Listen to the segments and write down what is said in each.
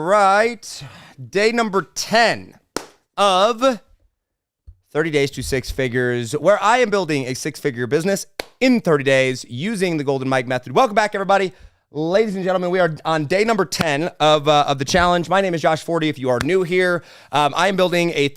right. Day number 10 of 30 Days to Six Figures, where I am building a six-figure business in 30 days using the Golden Mike method. Welcome back, everybody. Ladies and gentlemen, we are on day number 10 of the challenge. My name is Josh Forti. If you are new here, I'm building a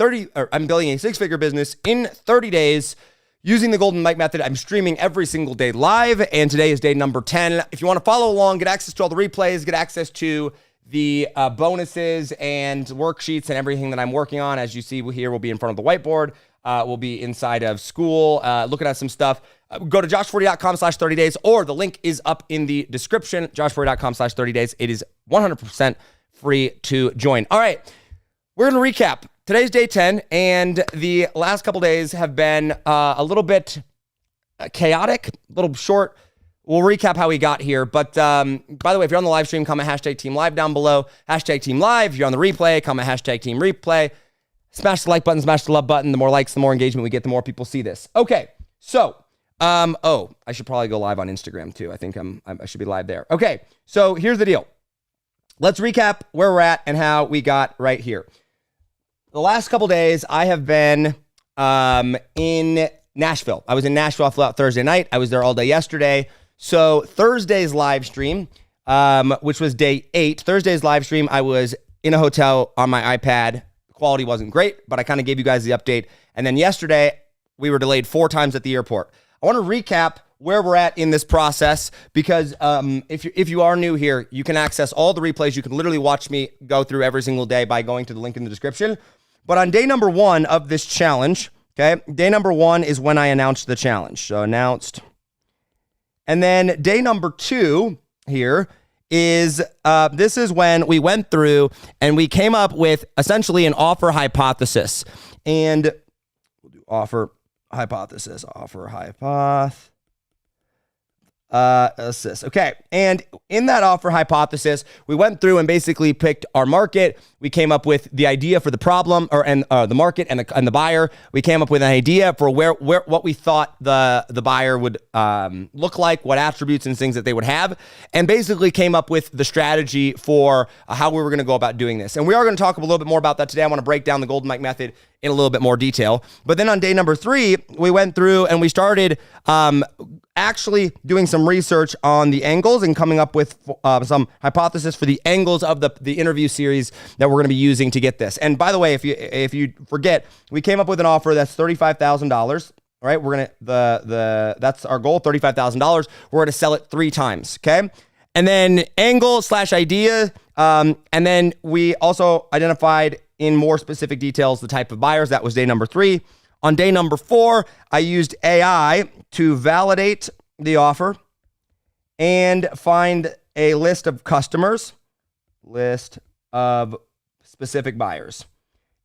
six-figure business in 30 days using the Golden Mike method. I'm streaming every single day live, and today is day number 10. If you want to follow along, get access to all the replays, get access to the bonuses and worksheets and everything that I'm working on. As you see here, we'll be in front of the whiteboard. We'll be inside of school, looking at some stuff. Go to joshforti.com/30 days, or the link is up in the description, joshforti.com/30 days. It is 100% free to join. All right, we're going to recap. Today's day 10, and the last couple days have been a little bit chaotic, a little short. We'll recap how we got here. But by the way, if you're on the live stream, comment hashtag Team Live down below. Hashtag Team Live. If you're on the replay, comment hashtag Team Replay. Smash the like button, smash the love button. The more likes, the more engagement we get, the more people see this. Okay, so, I should probably go live on Instagram too. I think I should be live there. Okay, so here's the deal. Let's recap where we're at and how we got right here. The last couple days, I have been in Nashville. I was in Nashville. I flew out Thursday night. I was there all day yesterday. So Thursday's live stream, which was day 8, Thursday's live stream, I was in a hotel on my iPad. The quality wasn't great, but I kind of gave you guys the update. And then yesterday, we were delayed 4 times at the airport. I want to recap where we're at in this process because if you are new here, you can access all the replays. You can literally watch me go through every single day by going to the link in the description. But on day number 1 of this challenge, okay, day number 1 is when I announced the challenge. So announced. And then day number 2 here is, this is when we went through and we came up with essentially an offer hypothesis. And we'll do offer hypothesis. Okay. And in that offer hypothesis, we went through and basically picked our market. We came up with the idea for the problem the market and the buyer. We came up with an idea for what we thought the buyer would look like, what attributes and things that they would have, and basically came up with the strategy for how we were going to go about doing this. And we are going to talk a little bit more about that today. I want to break down the Golden Mike method in a little bit more detail. But then on day number 3, we went through and we started actually doing some research on the angles and coming up with some hypothesis for the angles of the interview series that we're going to be using to get this. And by the way, if you forget, we came up with an offer that's $35,000. All right, we're gonna that's our goal, $35,000. We're gonna sell it 3 times. Okay, and then angle/idea, and then we also identified in more specific details the type of buyers. That was day number 3. On day number 4, I used AI to validate the offer and find a list of customers, list of specific buyers.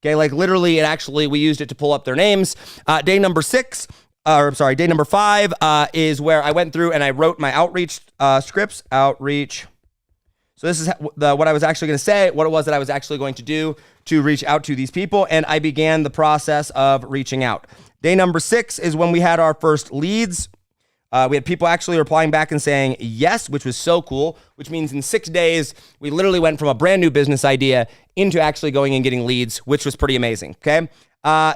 Okay, like literally we used it to pull up their names. Day number 5 is where I went through and I wrote my outreach scripts, outreach. So this is what I was actually going to say, what it was that I was actually going to do to reach out to these people, and I began the process of reaching out. Day number 6 is when we had our first leads. We had people actually replying back and saying yes, which was so cool, which means in 6 days, we literally went from a brand new business idea into actually going and getting leads, which was pretty amazing, okay?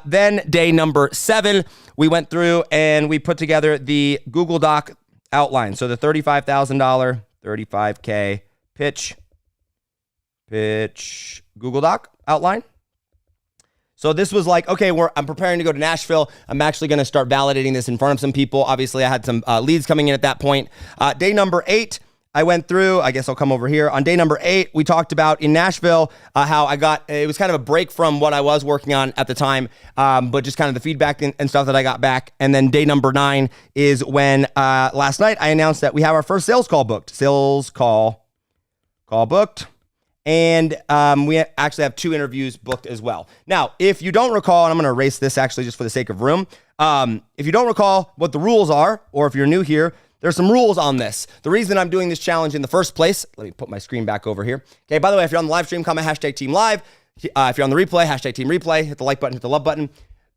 Then day number 7, we went through and we put together the Google Doc outline. So the $35,000, $35K pitch Google Doc outline. So this was like, okay, I'm preparing to go to Nashville. I'm actually going to start validating this in front of some people. Obviously, I had some leads coming in at that point. Day number 8, I went through, I guess I'll come over here. On day number 8, we talked about in Nashville how it was kind of a break from what I was working on at the time, but just kind of the feedback and stuff that I got back. And then day number 9 is when last night I announced that we have our first sales call booked. Sales call booked. And we actually have 2 interviews booked as well. Now, if you don't recall, and I'm going to erase this actually just for the sake of room. If you don't recall what the rules are, or if you're new here, there's some rules on this. The reason I'm doing this challenge in the first place, let me put my screen back over here. Okay, by the way, if you're on the live stream, comment hashtag Team Live. If you're on the replay, hashtag Team Replay. Hit the like button, hit the love button.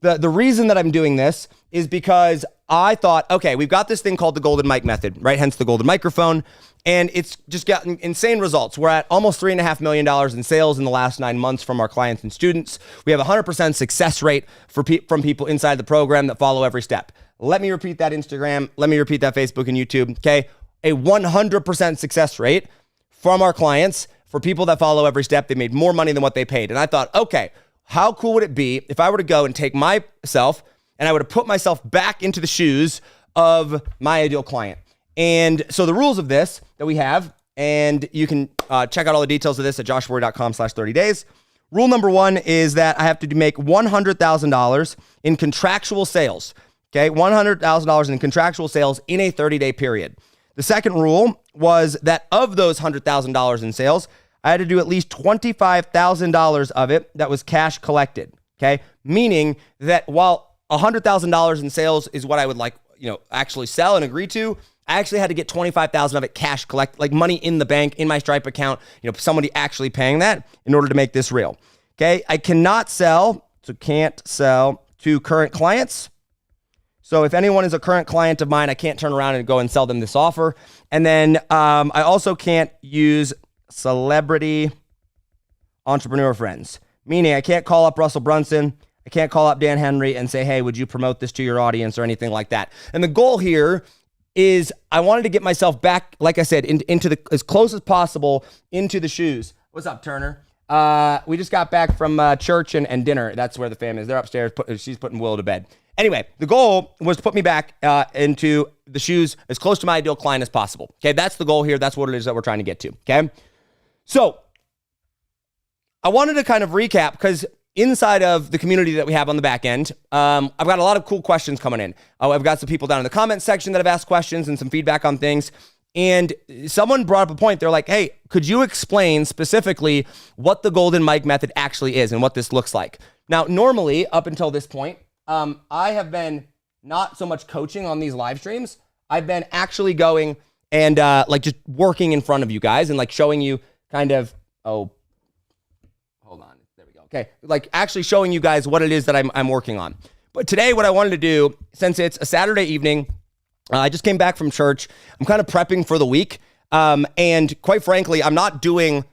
The reason that I'm doing this is because I thought, okay, we've got this thing called the Golden Mike method, right? Hence the golden microphone. and it's just gotten insane results. We're at almost $3.5 million in sales in the last 9 months from our clients and students. We have a 100% success rate from people inside the program that follow every step. Let me repeat that Instagram. Let me repeat that Facebook and YouTube. Okay. A 100% success rate from our clients for people that follow every step. They made more money than what they paid. And I thought, okay, how cool would it be if I were to go and take myself and I would have put myself back into the shoes of my ideal client? And so the rules of this that we have, and you can check out all the details of this at joshuaroy.com/30 days. Rule number 1 is that I have to make $100,000 in contractual sales. Okay, $100,000 in contractual sales in a 30-day period. The second rule was that of those $100,000 in sales, I had to do at least $25,000 of it that was cash collected. Okay, meaning that while $100,000 in sales is what I would actually sell and agree to, I actually had to get $25,000 of it cash collect, like money in the bank, in my Stripe account, somebody actually paying that in order to make this real. Okay, I can't sell to current clients. So if anyone is a current client of mine, I can't turn around and go and sell them this offer. And then I also can't use celebrity entrepreneur friends, meaning I can't call up Russell Brunson. I can't call up Dan Henry and say, hey, would you promote this to your audience or anything like that? And the goal here is I wanted to get myself back, like I said, into the as close as possible into the shoes. What's up, Turner? We just got back from church and dinner. That's where the fam is. They're upstairs. She's putting Will to bed. Anyway, the goal was to put me back into the shoes as close to my ideal client as possible. Okay, that's the goal here. That's what it is that we're trying to get to. Okay, so I wanted to kind of recap because inside of the community that we have on the back end, I've got a lot of cool questions coming in. I've got some people down in the comment section that have asked questions and some feedback on things. And someone brought up a point. They're like, hey, could you explain specifically what the Golden Mike method actually is and what this looks like? Now, normally, up until this point, I have been not so much coaching on these live streams. I've been actually going and just working in front of you guys and showing you kind of, hold on. There we go. Okay. Actually showing you guys what it is that I'm working on. But today, what I wanted to do, since it's a Saturday evening, I just came back from church. I'm kind of prepping for the week. And quite frankly, I'm not doing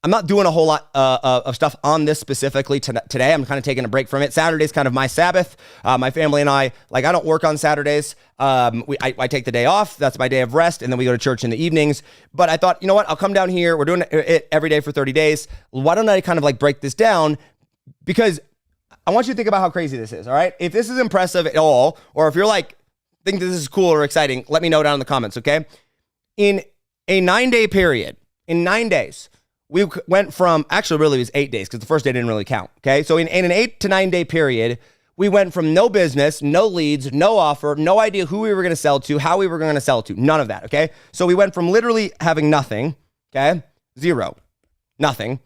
a whole lot of stuff on this specifically today. I'm kind of taking a break from it. Saturday's kind of my Sabbath. My family and I don't work on Saturdays. I take the day off. That's my day of rest. And then we go to church in the evenings. But I thought, you know what? I'll come down here. We're doing it every day for 30 days. Why don't I kind of break this down? Because I want you to think about how crazy this is. All right. If this is impressive at all, or if you're think this is cool or exciting, let me know down in the comments. Okay. In a 9-day period, in 9 days, we went from, actually really it was 8 days because the first day didn't really count, okay? So in an 8 to 9 day period, we went from no business, no leads, no offer, no idea who we were going to sell to, how we were going to sell to, none of that, okay? So we went from literally having nothing, okay? Zero, nothing.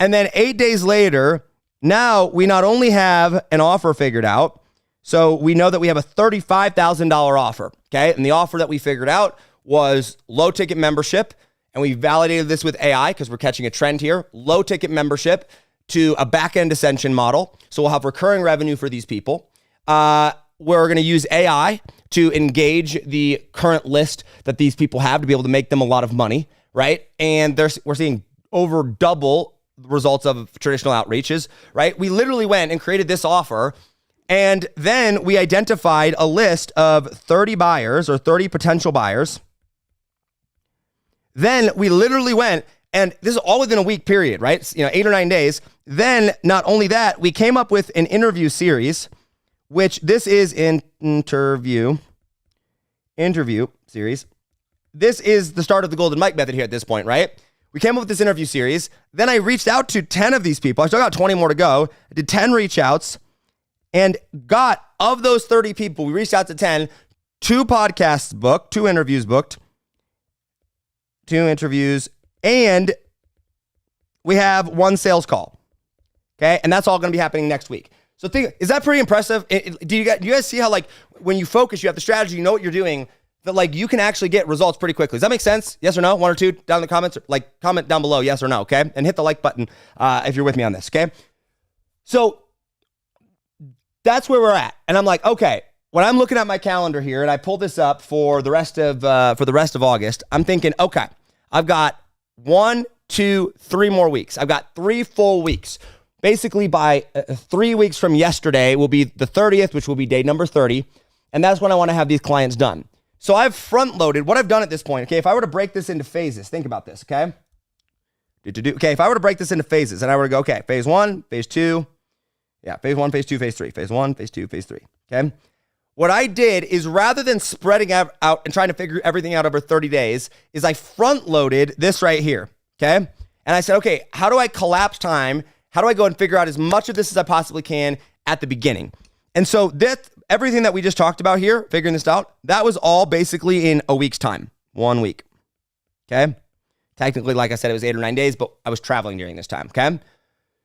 And then 8 days later, now we not only have an offer figured out, so we know that we have a $35,000 offer, okay? And the offer that we figured out was low ticket membership. And we validated this with AI because we're catching a trend here. Low ticket membership to a back-end ascension model. So we'll have recurring revenue for these people. We're going to use AI to engage the current list that these people have to be able to make them a lot of money, right? And we're seeing over double the results of traditional outreaches, right? We literally went and created this offer, and then we identified a list of 30 buyers or 30 potential buyers. Then we literally went, and this is all within a week period, right? 8 or 9 days. Then not only that, we came up with an interview series, which this is an interview series. This is the start of the Golden Mike method here at this point, right? We came up with this interview series. Then I reached out to 10 of these people. I still got 20 more to go. I did 10 reach outs and got, of those 30 people, we reached out to 10, 2 podcasts booked, 2 interviews booked, 2 interviews, and we have 1 sales call. Okay. And that's all going to be happening next week. So is that pretty impressive? Do you guys see how when you focus, you have the strategy, you know what you're doing, that you can actually get results pretty quickly. Does that make sense? Yes or no? 1 or 2 down in the comments, comment down below, yes or no. Okay. And hit the like button if you're with me on this. Okay. So that's where we're at. And I'm like, okay, when I'm looking at my calendar here and I pull this up for the rest of August, I'm thinking, okay, I've got 1, 2, 3 more weeks. I've got 3 full weeks. Basically, by 3 weeks from yesterday will be the 30th, which will be day number 30. And that's when I want to have these clients done. So I've front loaded what I've done at this point. Okay, if I were to break this into phases, think about this, okay? Okay, if I were to break this into phases and I were to go, okay, phase 1, phase 2, phase 1, phase 2, phase 3, phase 1, phase 2, phase 3, okay? What I did is rather than spreading out and trying to figure everything out over 30 days, is I front loaded this right here, okay? And I said, okay, how do I collapse time? How do I go and figure out as much of this as I possibly can at the beginning? And so everything that we just talked about here, figuring this out, that was all basically in a week's time, 1 week, okay? Technically, like I said, it was 8 or 9 days, but I was traveling during this time, okay?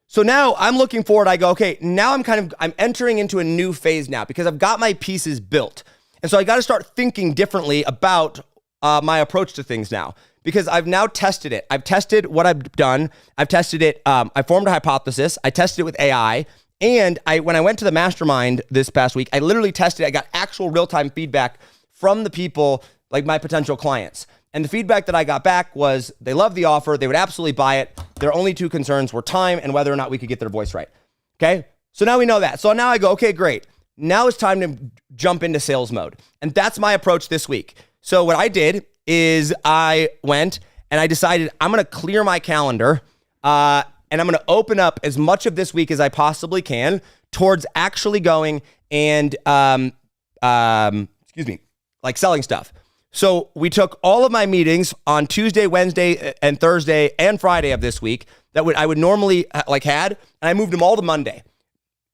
So now I'm looking forward. I go, okay, now I'm entering into a new phase now because I've got my pieces built. And so I got to start thinking differently about my approach to things now because I've now tested it. I've tested what I've done. I've tested it. I formed a hypothesis. I tested it with AI. And when I went to the mastermind this past week, I literally tested it. I got actual real-time feedback from the people, like my potential clients. And the feedback that I got back was they love the offer. They would absolutely buy it. Their only 2 concerns were time and whether or not we could get their voice right. Okay. So now we know that. So now I go, okay, great. Now it's time to jump into sales mode. And that's my approach this week. So what I did is I went and I decided I'm going to clear my calendar and I'm going to open up as much of this week as I possibly can towards actually going and, like selling stuff. So we took all of my meetings on Tuesday, Wednesday, and Thursday and Friday of this week that I would normally had, and I moved them all to Monday.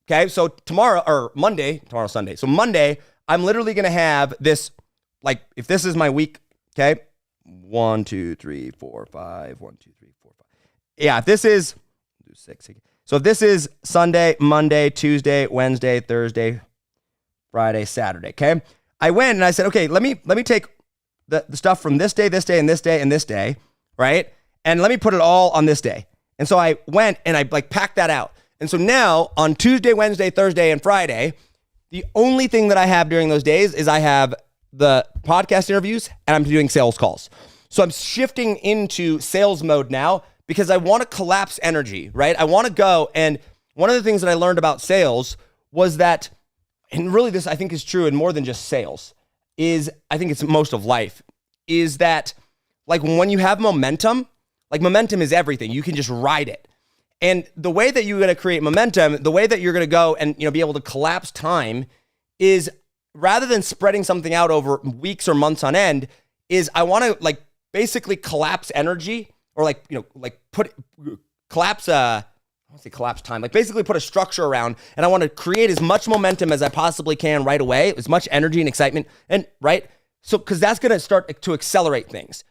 Okay, so tomorrow's Sunday. So Monday, I'm literally going to have this, if this is my week, okay, 1, 2, 3, 4, 5, 1, 2, 3, 4, 5. Yeah, if this is 6. So if this is Sunday, Monday, Tuesday, Wednesday, Thursday, Friday, Saturday, okay? I went and I said, okay, let me take the stuff from this day, and this day, and this day, right? And let me put it all on this day. And so I went and I packed that out. And so now on Tuesday, Wednesday, Thursday, and Friday, the only thing that I have during those days is I have the podcast interviews and I'm doing sales calls. So I'm shifting into sales mode now because I want to collapse energy, right? I want to go. And one of the things that I learned about sales was that, and really this I think is true in more than just sales, is I think it's most of life, is that when you have momentum, momentum is everything. You can just ride it. And the way that you're going to create momentum, the way that you're going to go and be able to collapse time is rather than spreading something out over weeks or months on end, is I want to basically collapse energy or collapse time, basically put a structure around, and I want to create as much momentum as I possibly can right away, as much energy and excitement, and right? So, because that's going to start to accelerate things.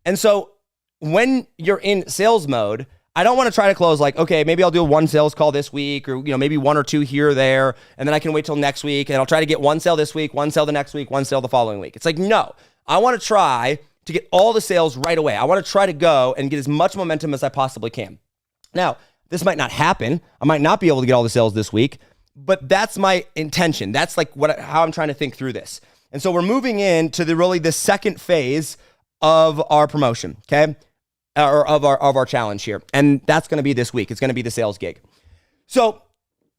And so when you're in sales mode, I don't want to try to close okay, maybe I'll do 1 sales call this week or, maybe 1 or 2 here or there, and then I can wait till next week and I'll try to get 1 sale this week, 1 sale the next week, 1 sale the following week. It's no, I want to try to get all the sales right away. I want to try to go and get as much momentum as I possibly can. Now, this might not happen. I might not be able to get all the sales this week, but that's my intention. That's how I'm trying to think through this. And so we're moving into the second phase of our promotion, okay? Or of our challenge here. And that's going to be this week. It's going to be the sales gig. So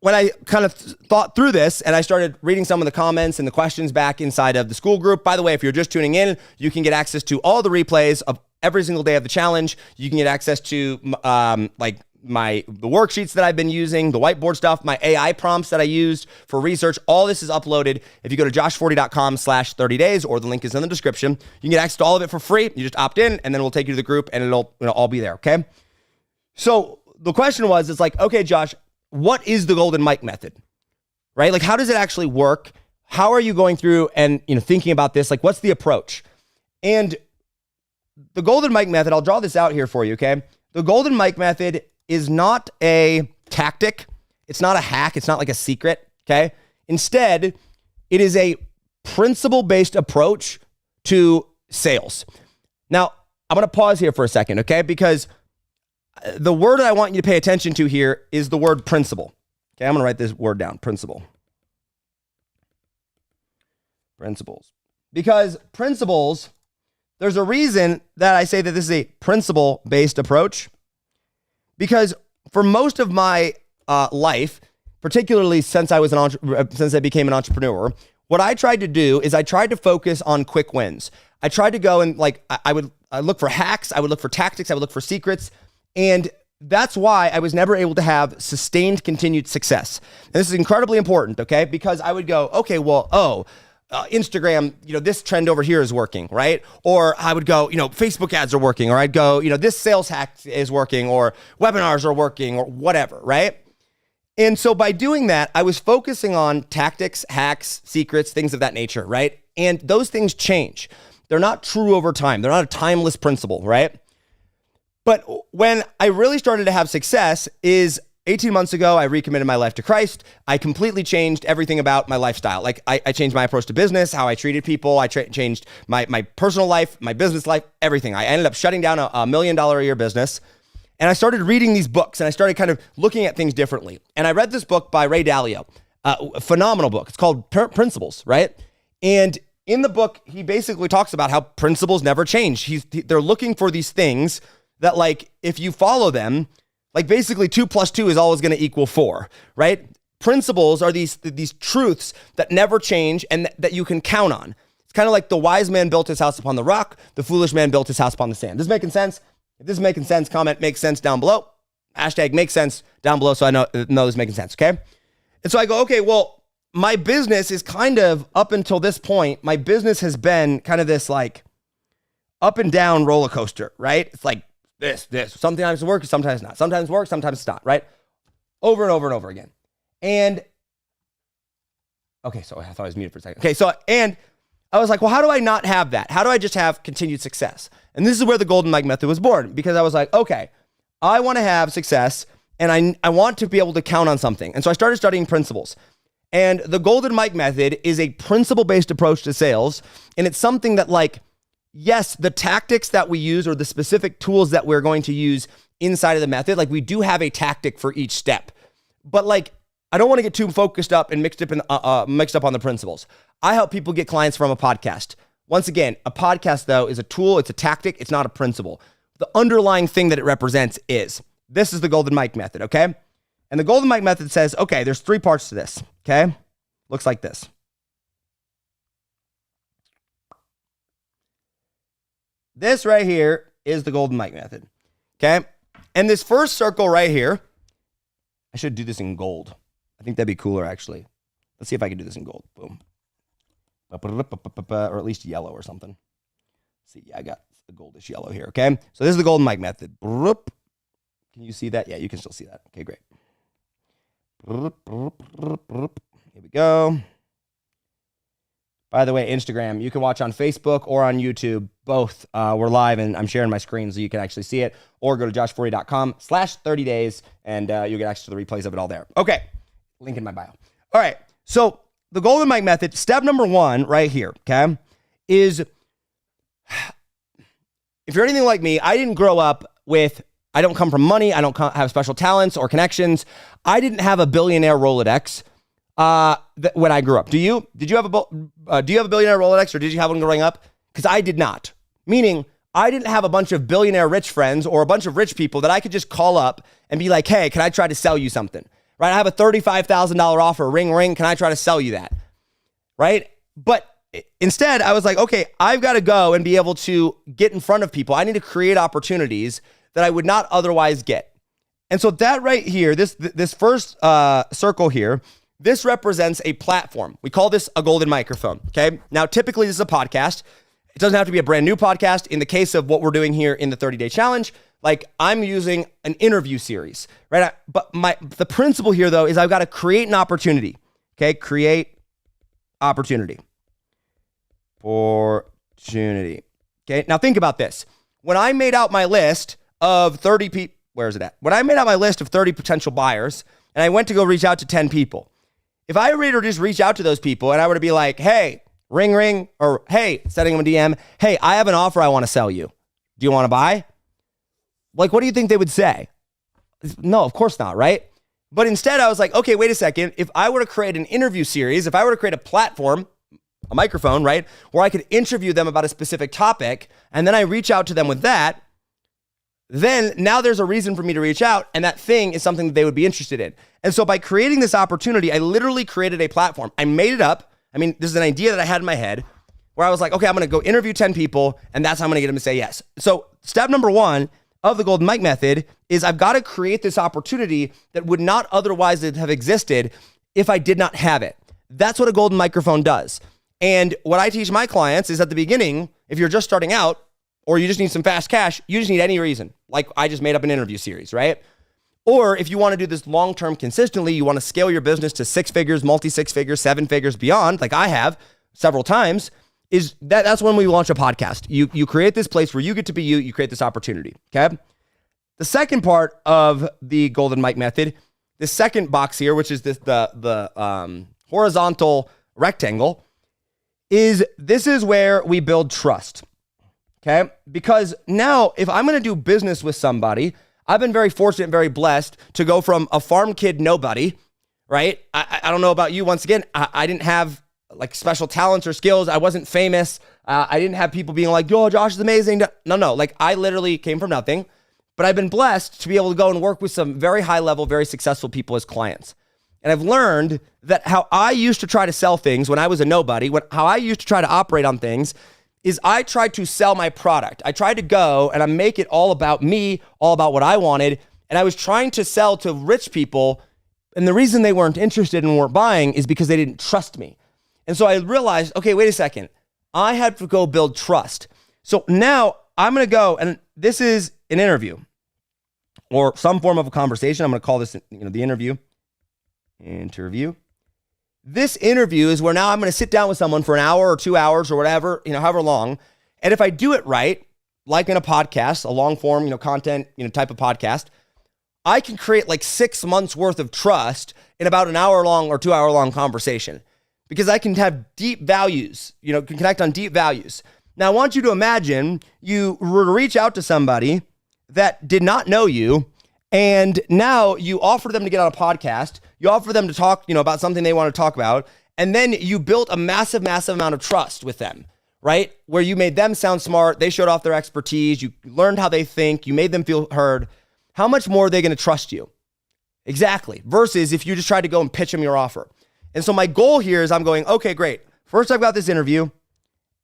when I kind of thought through this and I started reading some of the comments and the questions back inside of the school group, by the way, if you're just tuning in, you can get access to all the replays of every single day of the challenge. You can get access to the worksheets that I've been using, the whiteboard stuff, my AI prompts that I used for research. All this is uploaded. If you go to joshforti.com/30 days, or the link is in the description, you can get access to all of it for free. You just opt in and then we'll take you to the group and it'll all be there. Okay. So the question was, it's okay, Josh, what is the Golden Mike method, right? How does it actually work? How are you going through and, thinking about this? What's the approach? And the Golden Mike method, I'll draw this out here for you. Okay. The Golden Mike method is not a tactic. It's not a hack. It's not a secret, okay? Instead, it is a principle-based approach to sales. Now, I'm going to pause here for a second, okay? Because the word that I want you to pay attention to here is the word principle. Okay, I'm going to write this word down, principle. Principles. Because principles, there's a reason that I say that this is a principle-based approach, because for most of my life, particularly since since I became an entrepreneur, what I tried to do is I tried to focus on quick wins. I tried to go and I would look for hacks, I would look for tactics, I would look for secrets, and that's why I was never able to have sustained, continued success. And this is incredibly important, okay? Because I would go, okay, well, Instagram, this trend over here is working, right? Or I would go, Facebook ads are working, or I'd go, this sales hack is working, or webinars are working, or whatever, right? And so by doing that, I was focusing on tactics, hacks, secrets, things of that nature, right? And those things change. They're not true over time. They're not a timeless principle, right? But when I really started to have success is 18 months ago, I recommitted my life to Christ. I completely changed everything about my lifestyle. Like I changed my approach to business, how I treated people. I changed my personal life, my business life, everything. I ended up shutting down a $1 million a year business. And I started reading these books and I started kind of looking at things differently. And I read this book by Ray Dalio, a phenomenal book. It's called Principles, right? And in the book, he basically talks about how principles never change. They're looking for these things that, if you follow them, basically 2 + 2 is always going to equal 4, right? Principles are these truths that never change and that you can count on. It's kind of like the wise man built his house upon the rock, the foolish man built his house upon the sand. This is making sense? If this is making sense, comment makes sense down below. Hashtag makes sense down below so I know this is making sense, okay? And so I go, okay, well, my business is kind of, up until this point, my business has been kind of this up and down roller coaster, right? It's like this. Sometimes it works, sometimes not. Sometimes it works, sometimes it's not, right? Over and over and over again. And, okay, so I thought I was muted for a second. Okay, so, and I was like, well, how do I not have that? How do I just have continued success? And this is where the Golden Mike Method was born, because I was like, okay, I want to have success and I want to be able to count on something. And so I started studying principles. And the Golden Mike Method is a principle-based approach to sales. And it's something that yes, the tactics that we use or the specific tools that we're going to use inside of the method, we do have a tactic for each step. But I don't want to get too focused up and mixed up on the principles. I help people get clients from a podcast. Once again, a podcast, though, is a tool. It's a tactic. It's not a principle. The underlying thing that it represents is, this is the Golden Mike Method, okay? And the Golden Mike Method says, okay, there's 3 parts to this, okay? Looks like this. This right here is the Golden Mike Method, okay? And this first circle right here, I should do this in gold. I think that'd be cooler, actually. Let's see if I can do this in gold. Boom. Or at least yellow or something. Let's see, yeah, I got a goldish yellow here, okay? So this is the Golden Mike Method. Can you see that? Yeah, you can still see that. Okay, great. Here we go. By the way, Instagram, you can watch on Facebook or on YouTube. Both. We're live and I'm sharing my screen so you can actually see it. Or go to joshforti.com/30 days and you'll get access to the replays of it all there. Okay. Link in my bio. All right. So the Golden Mike Method, step number 1 right here, okay, is if you're anything like me, I didn't grow up I don't come from money. I don't have special talents or connections. I didn't have a billionaire Rolodex when I grew up. Do you? Did you have a billionaire Rolodex, or did you have one growing up? Because I did not. Meaning, I didn't have a bunch of billionaire rich friends or a bunch of rich people that I could just call up and be like, hey, can I try to sell you something? Right? I have a $35,000 offer. Ring, ring. Can I try to sell you that? Right? But instead, I was like, okay, I've got to go and be able to get in front of people. I need to create opportunities that I would not otherwise get. And so that right here, this first circle here, this represents a platform. We call this a golden microphone, okay? Now, typically this is a podcast. It doesn't have to be a brand new podcast. In the case of what we're doing here in the 30-day challenge, I'm using an interview series, right? But the principle here, though, is I've got to create an opportunity, okay? Create opportunity. Opportunity. Okay, now think about this. When I made out my list of 30 people, where is it at? When I made out my list of 30 potential buyers and I went to go reach out to 10 people, if I were to just reach out to those people and I were to be like, hey, ring, ring, or hey, sending them a DM, hey, I have an offer I want to sell you. Do you want to buy? What do you think they would say? No, of course not, right? But instead I was like, okay, wait a second. If I were to create an interview series, if I were to create a platform, a microphone, right? Where I could interview them about a specific topic. And then I reach out to them with that. Then now there's a reason for me to reach out. And that thing is something that they would be interested in. And so by creating this opportunity, I literally created a platform. I made it up. I mean, this is an idea that I had in my head where I was like, okay, I'm going to go interview 10 people. And that's how I'm going to get them to say yes. So step number one of the Golden Mike Method is I've got to create this opportunity that would not otherwise have existed if I did not have it. That's what a golden microphone does. And what I teach my clients is at the beginning, if you're just starting out or you just need some fast cash, you just need any reason. Like I just made up an interview series, right? Or if you want to do this long-term consistently, you want to scale your business to 6 figures, multi-6 figures, 7 figures beyond, like I have several times, that's when we launch a podcast. You create this place where you get to be you create this opportunity, okay? The second part of the Golden Mike Method, the second box here, which is the horizontal rectangle, this is where we build trust, okay? Because now if I'm going to do business with somebody, I've been very fortunate and very blessed to go from a farm kid nobody, right? I don't know about you. Once again, I didn't have like special talents or skills. I wasn't famous. I didn't have people being like, yo, Josh is amazing. No. Like I literally came from nothing, but I've been blessed to be able to go and work with some very high level, very successful people as clients. And I've learned that how I used to try to sell things when I was a nobody, how I used to try to operate on things is I tried to sell my product. I tried to go and I make it all about me, all about what I wanted. And I was trying to sell to rich people. And the reason they weren't interested and weren't buying is because they didn't trust me. And so I realized, okay, wait a second. I had to go build trust. So now I'm going to go, and this is an interview or some form of a conversation. I'm going to call this, the interview. This interview is where now I'm going to sit down with someone for an hour or 2 hours or whatever, however long. And if I do it right, like in a podcast, a long form, content, type of podcast, I can create like 6 months worth of trust in about an hour long or 2 hour long conversation because I can have deep values, can connect on deep values. Now I want you to imagine you were to reach out to somebody that did not know you. And now you offer them to get on a podcast. You offer them to talk, about something they want to talk about. And then you built a massive, massive amount of trust with them, right? Where you made them sound smart. They showed off their expertise. You learned how they think. You made them feel heard. How much more are they going to trust you? Exactly. Versus if you just tried to go and pitch them your offer. And so my goal here is I'm going, okay, great. First, I've got this interview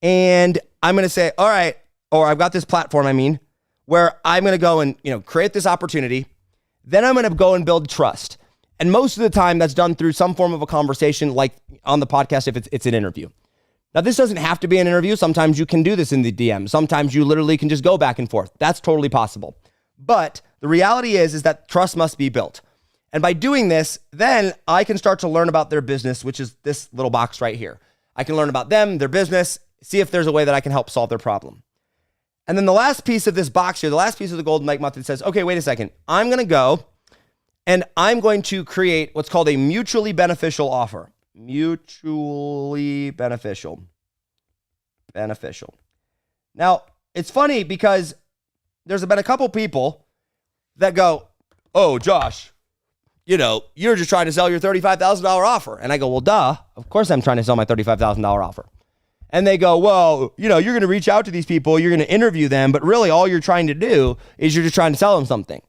and I'm going to say, all right, or I've got this platform, where I'm going to go and, create this opportunity. Then I'm going to go and build trust. And most of the time that's done through some form of a conversation, like on the podcast, if it's an interview. Now, this doesn't have to be an interview. Sometimes you can do this in the DM. Sometimes you literally can just go back and forth. That's totally possible. But the reality is that trust must be built. And by doing this, then I can start to learn about their business, which is this little box right here. I can learn about them, their business, see if there's a way that I can help solve their problem. And then the last piece of this box here, the last piece of the Golden Mike Method says, okay, wait a second. I'm going to go and I'm going to create what's called a mutually beneficial offer. Mutually beneficial. Now, it's funny because there's been a couple people that go, oh, Josh, you're just trying to sell your $35,000 offer. And I go, well, duh. Of course I'm trying to sell my $35,000 offer. And they go, well, you're going to reach out to these people, you're going to interview them, but really all you're trying to do is you're just trying to sell them something.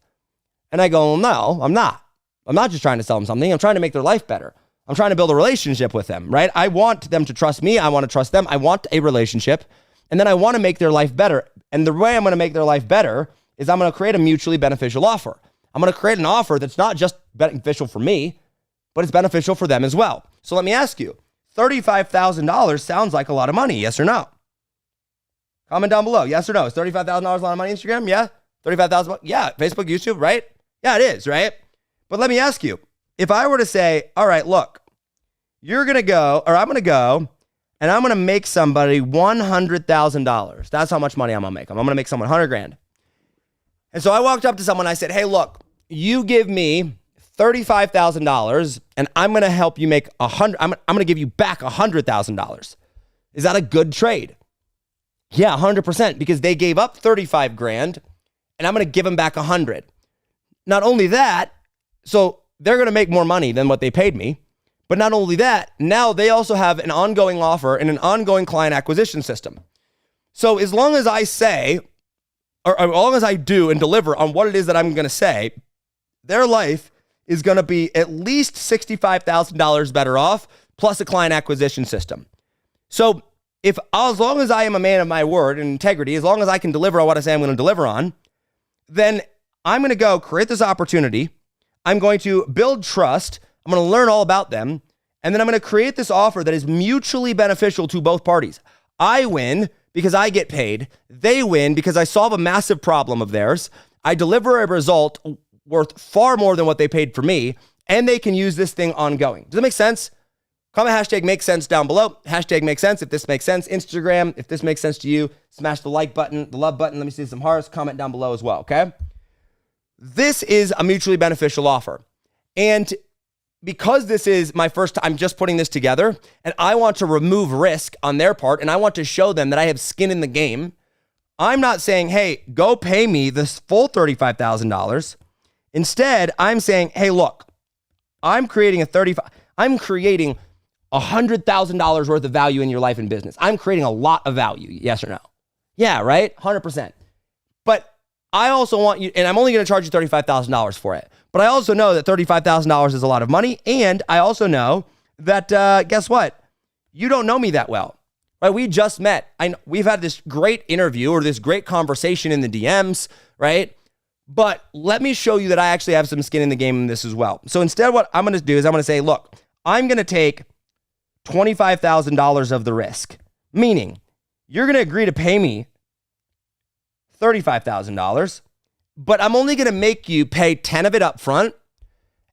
And I go, well, no, I'm not. I'm not just trying to sell them something. I'm trying to make their life better. I'm trying to build a relationship with them, right? I want them to trust me. I want to trust them. I want a relationship. And then I want to make their life better. And the way I'm going to make their life better is I'm going to create a mutually beneficial offer. I'm going to create an offer that's not just beneficial for me, but it's beneficial for them as well. So let me ask you, $35,000 sounds like a lot of money, yes or no? Comment down below, yes or no? Is $35,000 a lot of money, Instagram? Yeah? $35,000? Yeah. Facebook, YouTube, right? Yeah, it is, right? But let me ask you, if I were to say, all right, look, you're going to go, or I'm going to go, and I'm going to make somebody $100,000. That's how much money I'm going to make them. I'm going to make someone $100,000. And so I walked up to someone, I said, hey, look, you give me $35,000 and I'm going to help you make $100,000. I'm going to give you back $100,000. Is that a good trade? Yeah, 100%, because they gave up $35,000 and I'm going to give them back $100,000. Not only that, so they're going to make more money than what they paid me, But not only that, now they also have an ongoing offer and an ongoing client acquisition system. So as long as I say, or as long as I do and deliver on what it is that I'm going to say, their life is going to be at least $65,000 better off, plus a client acquisition system. So as long as I am a man of my word and integrity, as long as I can deliver on what I say I'm going to deliver on, then I'm going to go create this opportunity. I'm going to build trust. I'm going to learn all about them. And then I'm going to create this offer that is mutually beneficial to both parties. I win because I get paid. They win because I solve a massive problem of theirs. I deliver a result worth far more than what they paid for me, and they can use this thing ongoing. Does that make sense? Comment hashtag makes sense down below. Hashtag makes sense if this makes sense. Instagram, if this makes sense to you, smash the like button, the love button. Let me see some hearts. Comment down below as well, okay? This is a mutually beneficial offer. And because this is my first time just putting this together, and I want to remove risk on their part, and I want to show them that I have skin in the game, I'm not saying, hey, go pay me this full $35,000. Instead, I'm saying, hey, look, I'm creating $100,000 worth of value in your life and business. I'm creating a lot of value. Yes or no? Yeah, right? 100%. But I also want you, and I'm only going to charge you $35,000 for it. But I also know that $35,000 is a lot of money. And I also know that, guess what? You don't know me that well, right? We just met. We've had this great interview or this great conversation in the DMs, right? But let me show you that I actually have some skin in the game in this as well. So instead, what I'm going to do is I'm going to say, look, I'm going to take $25,000 of the risk, meaning you're going to agree to pay me $35,000, but I'm only going to make you pay 10 of it up front.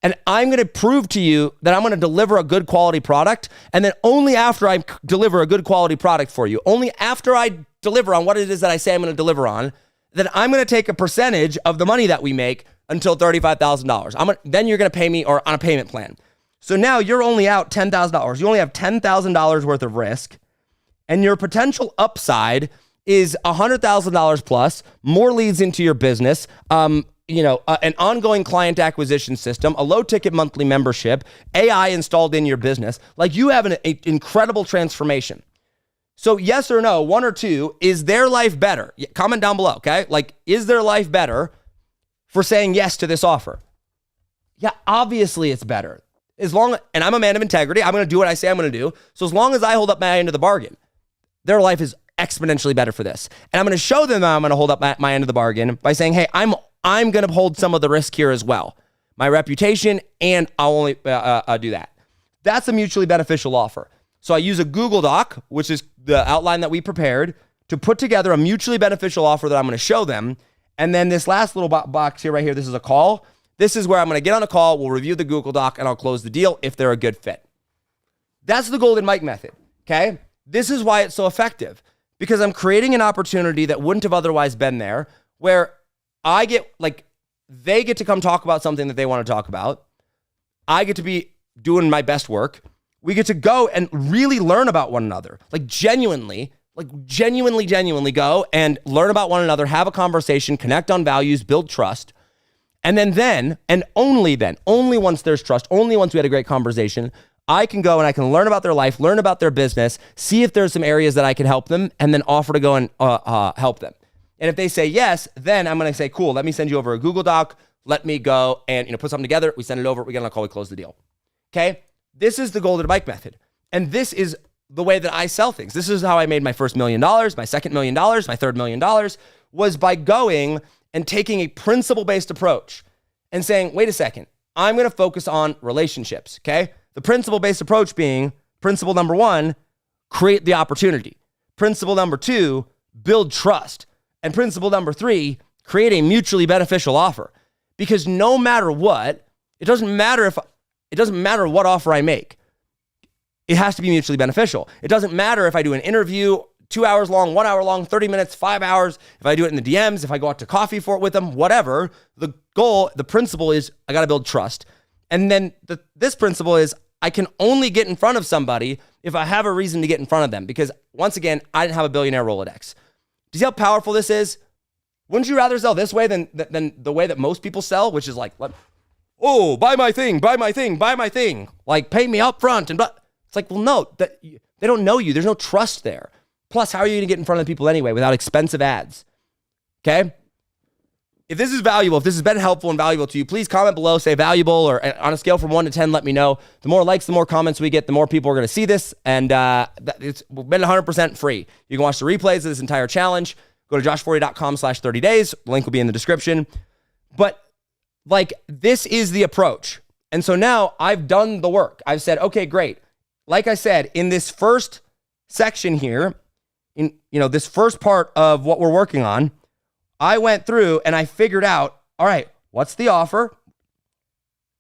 And I'm going to prove to you that I'm going to deliver a good quality product. And then only after I deliver a good quality product for you, only after I deliver on what it is that I say I'm going to deliver on, then I'm going to take a percentage of the money that we make until $35,000. Then you're going to pay me or on a payment plan. So now you're only out $10,000. You only have $10,000 worth of risk, and your potential upside is $100,000 plus, more leads into your business, an ongoing client acquisition system, a low ticket monthly membership, AI installed in your business. Like, you have an incredible transformation. So yes or no, one or two, is their life better? Comment down below, okay? Like, is their life better for saying yes to this offer? Yeah, obviously it's better. And I'm a man of integrity, I'm going to do what I say I'm going to do. So as long as I hold up my end of the bargain, their life is exponentially better for this. And I'm going to show them that I'm going to hold up my end of the bargain by saying, hey, I'm going to hold some of the risk here as well. My reputation, and I'll only do that. That's a mutually beneficial offer. So I use a Google Doc, which is the outline that we prepared, to put together a mutually beneficial offer that I'm going to show them. And then this last little box here, right here, this is a call. This is where I'm going to get on a call, we'll review the Google Doc, and I'll close the deal if they're a good fit. That's the Golden Mike method, okay? This is why it's so effective, because I'm creating an opportunity that wouldn't have otherwise been there, where they get to come talk about something that they want to talk about. I get to be doing my best work. We get to go and really learn about one another, genuinely go and learn about one another, have a conversation, connect on values, build trust. And then, and only once there's trust, only once we had a great conversation, I can go and I can learn about their life, learn about their business, see if there's some areas that I can help them, and then offer to go and help them. And if they say yes, then I'm going to say, cool, let me send you over a Google Doc. Let me go and put something together. We send it over. We get on a call. We close the deal. Okay? This is the Golden Mike method. And this is the way that I sell things. This is how I made my first $1 million, my second $1 million, my third $1 million, was by going and taking a principle-based approach and saying, wait a second, I'm going to focus on relationships, okay? The principle-based approach being principle number 1, create the opportunity. Principle number 2, build trust. And principle number 3, create a mutually beneficial offer. Because no matter what, it doesn't matter what offer I make. It has to be mutually beneficial. It doesn't matter if I do an interview 2 hours long, 1 hour long, 30 minutes, 5 hours, if I do it in the DMs, if I go out to coffee for it with them, whatever. The goal, the principle is I got to build trust. And then this principle is I can only get in front of somebody if I have a reason to get in front of them. Because once again, I didn't have a billionaire Rolodex. Do you see how powerful this is? Wouldn't you rather sell this way than the way that most people sell, which is like, oh, buy my thing, buy my thing, buy my thing. Like, pay me up front. And it's like, well, no, they don't know you. There's no trust there. Plus, how are you going to get in front of the people anyway without expensive ads? Okay? If this is valuable, if this has been helpful and valuable to you, please comment below, say valuable, or on a scale from 1 to 10, let me know. The more likes, the more comments we get, the more people are going to see this. And it's been 100% free. You can watch the replays of this entire challenge. Go to josh40.com/30 days. The link will be in the description. But like, this is the approach. And so now I've done the work. I've said, okay, great. Like I said, in this first section here, in this first part of what we're working on, I went through and I figured out, all right, what's the offer,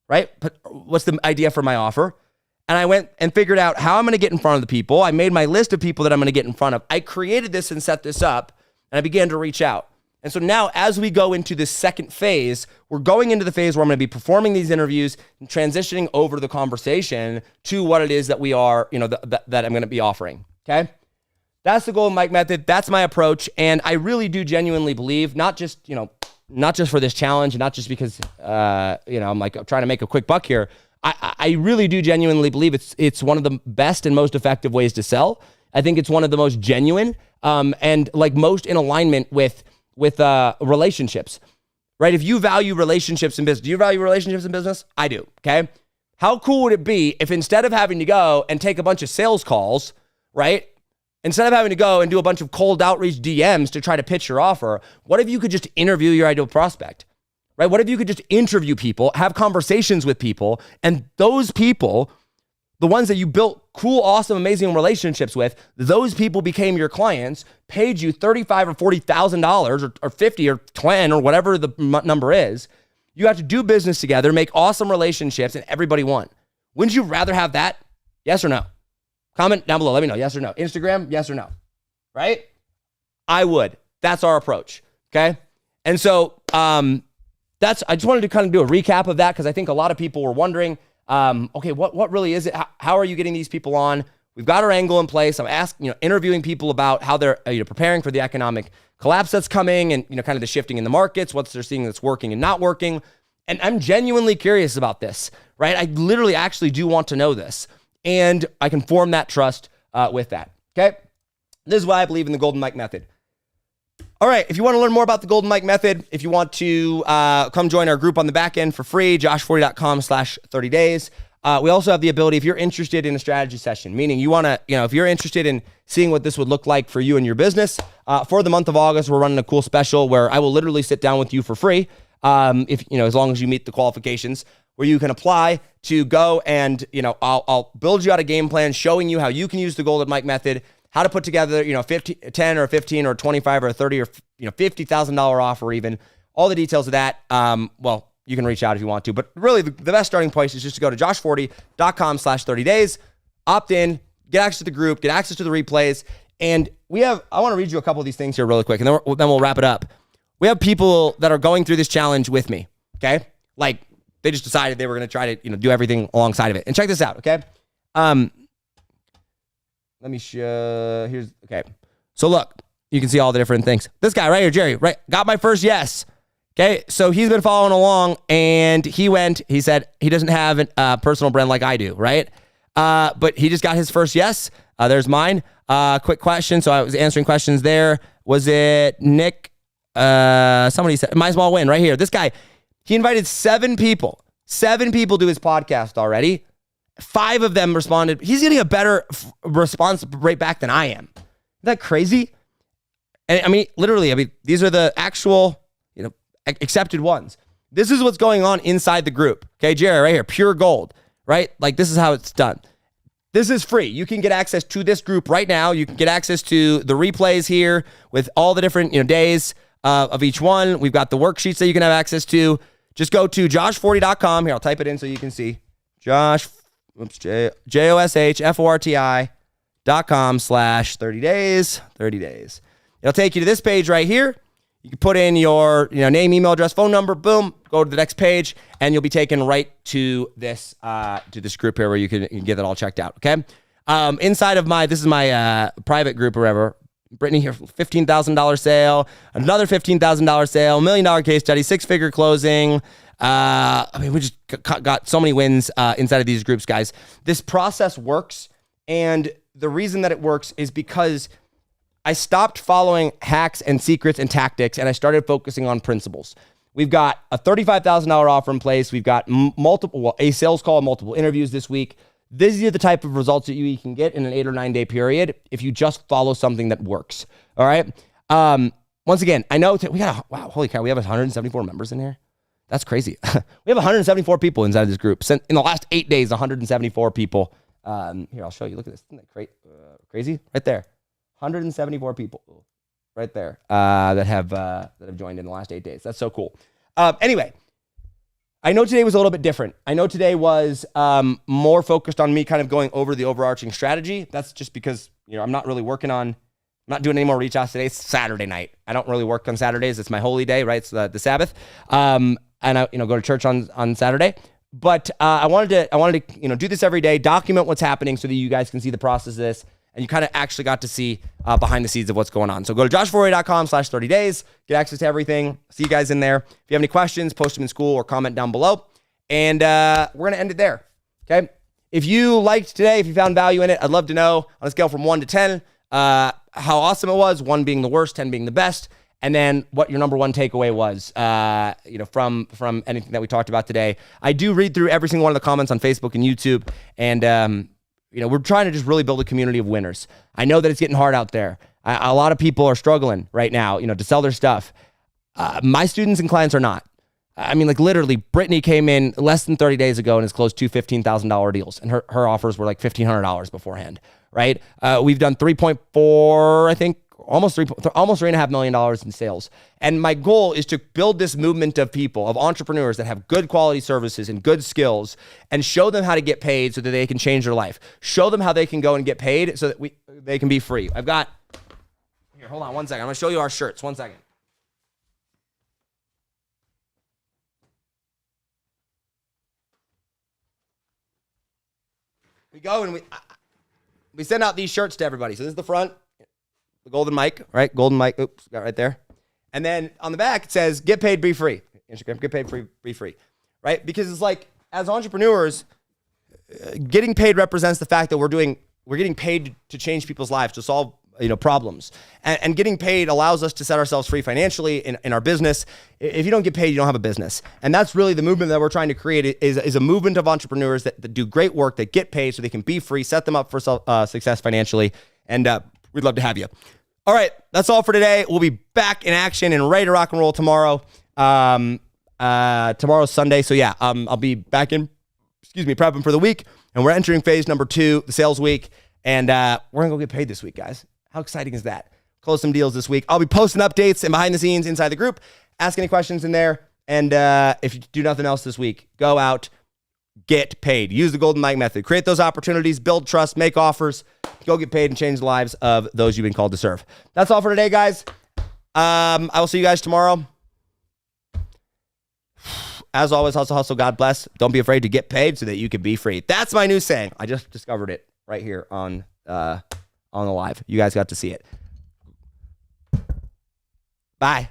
right? What's the idea for my offer? And I went and figured out how I'm going to get in front of the people. I made my list of people that I'm going to get in front of. I created this and set this up, and I began to reach out. And so now as we go into this second phase, we're going into the phase where I'm going to be performing these interviews and transitioning over the conversation to what it is that we are, that I'm going to be offering, okay? That's the Golden Mike method. That's my approach. And I really do genuinely believe, not just for this challenge and not just because, I'm trying to make a quick buck here. I really do genuinely believe it's one of the best and most effective ways to sell. I think it's one of the most genuine and like most in alignment with relationships, right? If you value relationships in business, do you value relationships in business? I do, okay? How cool would it be if instead of having to go and take a bunch of sales calls, right? Instead of having to go and do a bunch of cold outreach DMs to try to pitch your offer, what if you could just interview your ideal prospect, right? What if you could just interview people, have conversations with people, and those people, the ones that you built cool, awesome, amazing relationships with, those people became your clients, paid you $35,000 or $40,000 or 50 or 20 or whatever the number is. You have to do business together, make awesome relationships, and everybody won. Wouldn't you rather have that? Yes or no? Comment down below. Let me know. Yes or no. Instagram, yes or no. Right? I would. That's our approach. Okay? And so I just wanted to kind of do a recap of that because I think a lot of people were wondering, okay, what really is it? How are you getting these people on? We've got our angle in place. I'm interviewing people about how they're preparing for the economic collapse that's coming and kind of the shifting in the markets, what they're seeing that's working and not working. And I'm genuinely curious about this, right? I literally actually do want to know this. And I can form that trust with that, okay? This is why I believe in the Golden Mike method. All right, if you want to learn more about the Golden Mike method, if you want to come join our group on the back end for free, josh40.com/30 days. We also have the ability, if you're interested in a strategy session, meaning you want to, if you're interested in seeing what this would look like for you and your business, for the month of August, we're running a cool special where I will literally sit down with you for free, if as long as you meet the qualifications, where you can apply to go and, I'll build you out a game plan showing you how you can use the Golden Mike method, how to put together, 10 or 15 or 25 or 30 or, $50,000 offer even, all the details of that. Well, you can reach out if you want to, but really the best starting place is just to go to josh40.com/30 days, opt in, get access to the group, get access to the replays. And I want to read you a couple of these things here really quick, and then we'll wrap it up. We have people that are going through this challenge with me. Okay. Like, they just decided they were going to try to, do everything alongside of it. And check this out, okay? Let me show, okay. So look, you can see all the different things. This guy right here, Jerry, right, got my first yes. Okay, so he's been following along, and he said he doesn't have a personal brand like I do, right? But he just got his first yes. There's mine. Quick question. So I was answering questions there. Was it Nick? Somebody said, my small win right here. This guy, he invited 7 people. 7 people to his podcast already. 5 of them responded. He's getting a better response rate back than I am. Isn't that crazy? And literally, these are the actual, accepted ones. This is what's going on inside the group. Okay, Jerry, right here, pure gold, right? Like, this is how it's done. This is free. You can get access to this group right now. You can get access to the replays here with all the different, days of each one. We've got the worksheets that you can have access to. Just go to josh40.com. Here, I'll type it in so you can see. joshforti.com/30 days. 30 days. It'll take you to this page right here. You can put in your name, email address, phone number, boom, go to the next page, and you'll be taken right to this group here where you can get that all checked out, okay? Inside of this is my private group or whatever. Brittany here, $15,000 sale, another $15,000 sale, $1 million case study, 6-figure closing, I mean, we just got so many wins inside of these groups, guys. This process works. And the reason that it works is because I stopped following hacks and secrets and tactics, and I started focusing on principles. We've got a $35,000 offer in place. We've got a sales call, multiple interviews this week. These are the type of results that you can get in an 8 or 9 day period if you just follow something that works. All right. Once again, I know holy cow, we have 174 members in here. That's crazy. We have 174 people inside of this group. In the last 8 days, 174 people. Here, I'll show you. Look at this. Isn't that crazy? Right there. 174 people right there that have joined in the last 8 days. That's so cool. Anyway, I know today was a little bit different. I know today was more focused on me kind of going over the overarching strategy. That's just because, I'm not really I'm not doing any more reach outs today. It's Saturday night. I don't really work on Saturdays. It's my holy day, right? It's the Sabbath. And I, go to church on Saturday. But I wanted to, do this every day, document what's happening so that you guys can see the process of this. And you kind of actually got to see behind the scenes of what's going on. So go to joshforey.com/30 days, get access to everything. See you guys in there. If you have any questions, post them in school or comment down below. And we're going to end it there. Okay. If you liked today, if you found value in it, I'd love to know on a scale from 1 to 10, how awesome it was, 1 being the worst, 10 being the best. And then what your number one takeaway was, from anything that we talked about today. I do read through every single one of the comments on Facebook and YouTube. And, we're trying to just really build a community of winners. I know that it's getting hard out there. A lot of people are struggling right now, to sell their stuff. My students and clients are not. I mean, literally, Brittany came in less than 30 days ago and has closed 2 $15,000 deals. And her offers were like $1,500 beforehand, right? We've done 3.4, I think, almost $3.5 million in sales. And my goal is to build this movement of people, of entrepreneurs that have good quality services and good skills, and show them how to get paid so that they can change their life. Show them how they can go and get paid so that they can be free. Here, hold on 1 second. I'm going to show you our shirts. 1 second. We go and we send out these shirts to everybody. So this is the front. The golden mic, right? Golden mic. Oops, got right there. And then on the back, it says, get paid, be free. Instagram, get paid, be free, right? Because it's like, as entrepreneurs, getting paid represents the fact that we're getting paid to change people's lives, to solve, problems. And getting paid allows us to set ourselves free financially in our business. If you don't get paid, you don't have a business. And that's really the movement that we're trying to create is a movement of entrepreneurs that do great work, that get paid so they can be free, set them up for success financially. And, we'd love to have you. All right, that's all for today. We'll be back in action and ready to rock and roll tomorrow. Tomorrow's Sunday, so yeah, I'll be back prepping for the week, and we're entering phase number 2, the sales week, and we're gonna go get paid this week, guys. How exciting is that? Close some deals this week. I'll be posting updates and behind the scenes inside the group. Ask any questions in there, and if you do nothing else this week, go out, get paid. Use the Golden Mike method. Create those opportunities, build trust, make offers, go get paid, and change the lives of those you've been called to serve. That's all for today, guys. I will see you guys tomorrow. As always, hustle, hustle, God bless. Don't be afraid to get paid so that you can be free. That's my new saying. I just discovered it right here on the live. You guys got to see it. Bye.